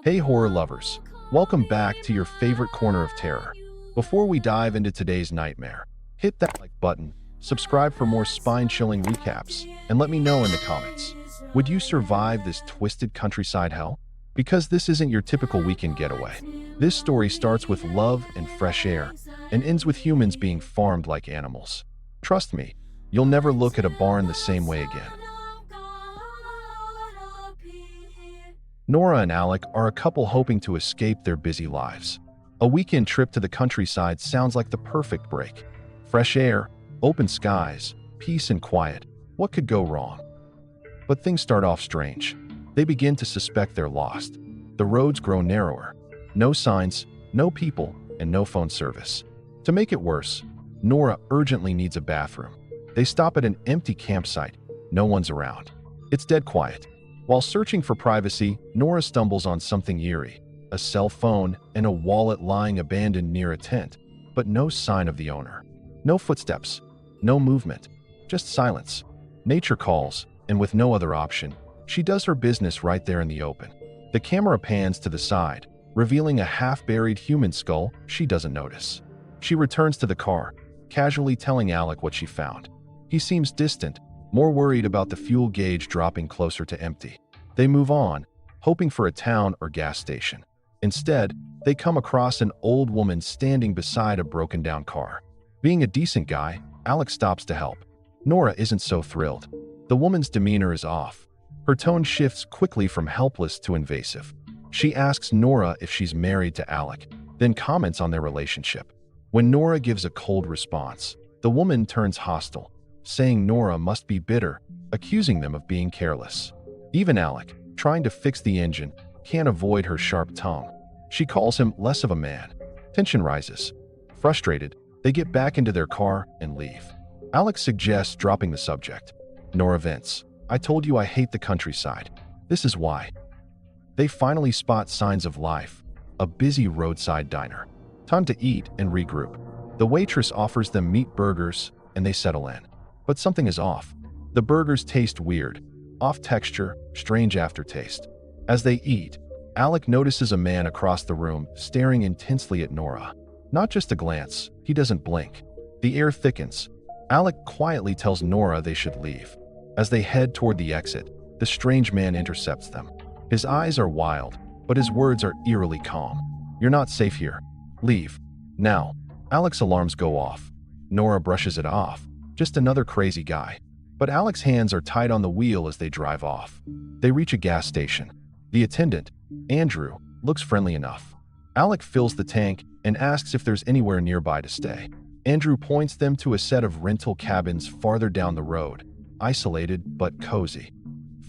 Hey horror lovers, welcome back to your favorite corner of terror. Before we dive into today's nightmare, hit that like button, subscribe for more spine-chilling recaps, and let me know in the comments. Would you survive this twisted countryside hell? Because this isn't your typical weekend getaway. This story starts with love and fresh air, and ends with humans being farmed like animals. Trust me, you'll never look at a barn the same way again. Nora and Alec are a couple hoping to escape their busy lives. A weekend trip to the countryside sounds like the perfect break. Fresh air, open skies, peace and quiet. What could go wrong? But things start off strange. They begin to suspect they're lost. The roads grow narrower. No signs, no people, and no phone service. To make it worse, Nora urgently needs a bathroom. They stop at an empty campsite. No one's around. It's dead quiet. While searching for privacy, Nora stumbles on something eerie, a cell phone and a wallet lying abandoned near a tent, but no sign of the owner. No footsteps, no movement, just silence. Nature calls, and with no other option, she does her business right there in the open. The camera pans to the side, revealing a half-buried human skull she doesn't notice. She returns to the car, casually telling Alec what she found. He seems distant, more worried about the fuel gauge dropping closer to empty. They move on, hoping for a town or gas station. Instead, they come across an old woman standing beside a broken-down car. Being a decent guy, Alex stops to help. Nora isn't so thrilled. The woman's demeanor is off. Her tone shifts quickly from helpless to invasive. She asks Nora if she's married to Alec, then comments on their relationship. When Nora gives a cold response, the woman turns hostile, saying Nora must be bitter, accusing them of being careless. Even Alec, trying to fix the engine, can't avoid her sharp tongue. She calls him less of a man. Tension rises. Frustrated, they get back into their car and leave. Alex suggests dropping the subject. Nora vents. I told you I hate the countryside. This is why. They finally spot signs of life. A busy roadside diner. Time to eat and regroup. The waitress offers them meat burgers, and they settle in. But something is off. The burgers taste weird. Off texture, strange aftertaste. As they eat, Alec notices a man across the room staring intensely at Nora. Not just a glance, he doesn't blink. The air thickens. Alec quietly tells Nora they should leave. As they head toward the exit, the strange man intercepts them. His eyes are wild, but his words are eerily calm. You're not safe here. Leave. Now. Alec's alarms go off. Nora brushes it off. Just another crazy guy. But Alec's hands are tied on the wheel as they drive off. They reach a gas station. The attendant, Andrew, looks friendly enough. Alec fills the tank and asks if there's anywhere nearby to stay. Andrew points them to a set of rental cabins farther down the road, isolated but cozy.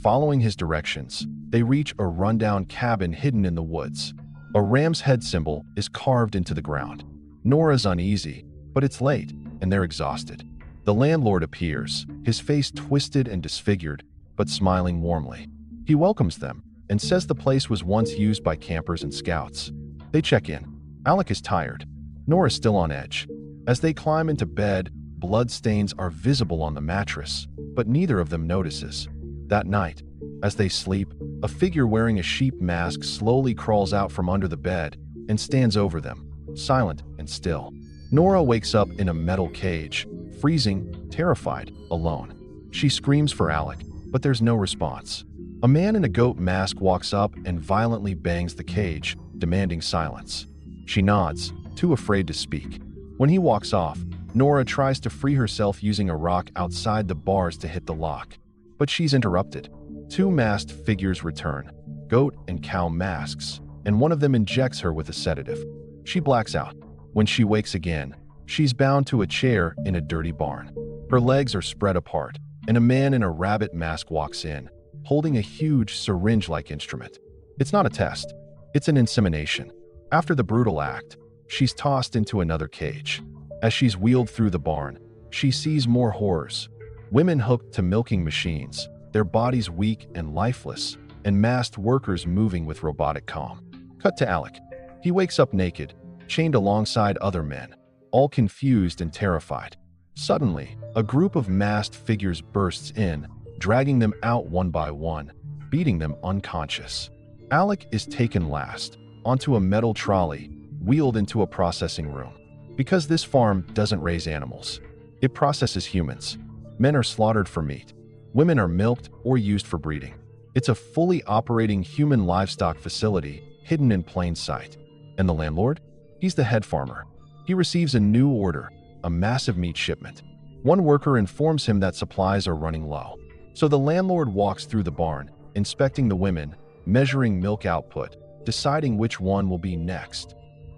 Following his directions, they reach a rundown cabin hidden in the woods. A ram's head symbol is carved into the ground. Nora's uneasy, but it's late, and they're exhausted. The landlord appears, his face twisted and disfigured, but smiling warmly. He welcomes them and says the place was once used by campers and scouts. They check in. Alec is tired. Nora's still on edge. As they climb into bed, blood stains are visible on the mattress, but neither of them notices. That night, as they sleep, a figure wearing a sheep mask slowly crawls out from under the bed and stands over them, silent and still. Nora wakes up in a metal cage, freezing, terrified, alone. She screams for Alec, but there's no response. A man in a goat mask walks up and violently bangs the cage, demanding silence. She nods, too afraid to speak. When he walks off, Nora tries to free herself using a rock outside the bars to hit the lock. But she's interrupted. Two masked figures return, goat and cow masks, and one of them injects her with a sedative. She blacks out. When she wakes again, she's bound to a chair in a dirty barn. Her legs are spread apart, and a man in a rabbit mask walks in, holding a huge syringe-like instrument. It's not a test. It's an insemination. After the brutal act, she's tossed into another cage. As she's wheeled through the barn, she sees more horrors. Women hooked to milking machines, their bodies weak and lifeless, and masked workers moving with robotic calm. Cut to Alec. He wakes up naked, chained alongside other men, all confused and terrified. Suddenly, a group of masked figures bursts in, dragging them out one by one, beating them unconscious. Alec is taken last, onto a metal trolley, wheeled into a processing room. Because this farm doesn't raise animals, it processes humans. Men are slaughtered for meat. Women are milked or used for breeding. It's a fully operating human livestock facility hidden in plain sight. And the landlord? He's the head farmer. He receives a new order, a massive meat shipment. One worker informs him that supplies are running low. So the landlord walks through the barn, inspecting the women, measuring milk output, deciding which one will be next.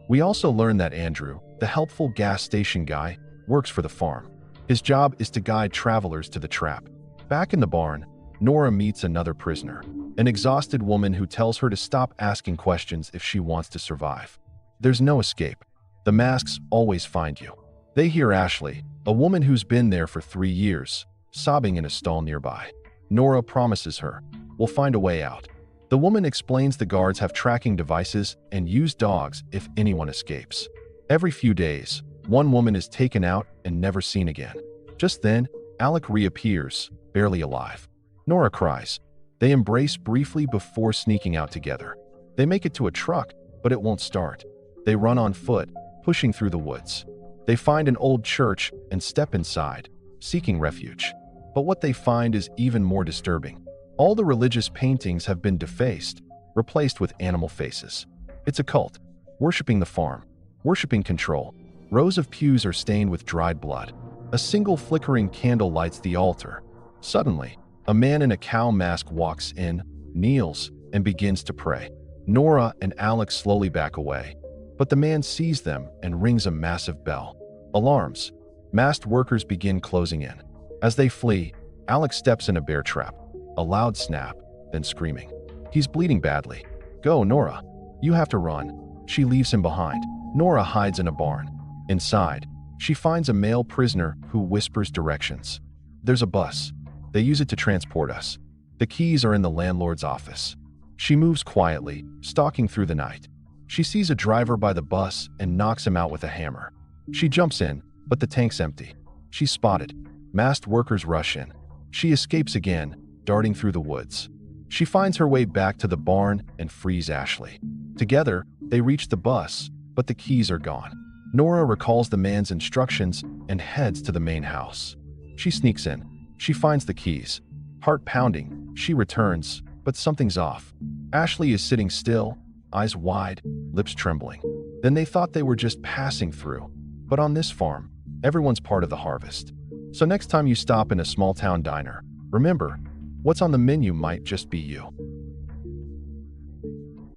We also learn that Andrew, the helpful gas station guy, works for the farm. His job is to guide travelers to the trap. Back in the barn, Nora meets another prisoner, an exhausted woman who tells her to stop asking questions if she wants to survive. There's no escape. The masks always find you. They hear Ashley, a woman who's been there for 3 years, sobbing in a stall nearby. Nora promises her, "We'll find a way out." The woman explains the guards have tracking devices and use dogs if anyone escapes. Every few days, one woman is taken out and never seen again. Just then, Alec reappears, barely alive. Nora cries. They embrace briefly before sneaking out together. They make it to a truck, but it won't start. They run on foot, pushing through the woods. They find an old church and step inside, seeking refuge. But what they find is even more disturbing. All the religious paintings have been defaced, replaced with animal faces. It's a cult, worshipping the farm, worshipping control. Rows of pews are stained with dried blood. A single flickering candle lights the altar. Suddenly, a man in a cow mask walks in, kneels, and begins to pray. Nora and Alex slowly back away, but the man sees them and rings a massive bell. Alarms. Masked workers begin closing in. As they flee, Alex steps in a bear trap. A loud snap, then screaming. He's bleeding badly. "Go, Nora. You have to run." She leaves him behind. Nora hides in a barn. Inside, she finds a male prisoner who whispers directions. "There's a bus. They use it to transport us. The keys are in the landlord's office." She moves quietly, stalking through the night. She sees a driver by the bus and knocks him out with a hammer. She jumps in, but the tank's empty. She's spotted. Masked workers rush in. She escapes again, darting through the woods. She finds her way back to the barn and frees Ashley. Together, they reach the bus, but the keys are gone. Nora recalls the man's instructions and heads to the main house. She sneaks in. She finds the keys. Heart pounding, she returns, but something's off. Ashley is sitting still, eyes wide, lips trembling. Then they thought they were just passing through. But on this farm, everyone's part of the harvest. So next time you stop in a small town diner, remember, what's on the menu might just be you.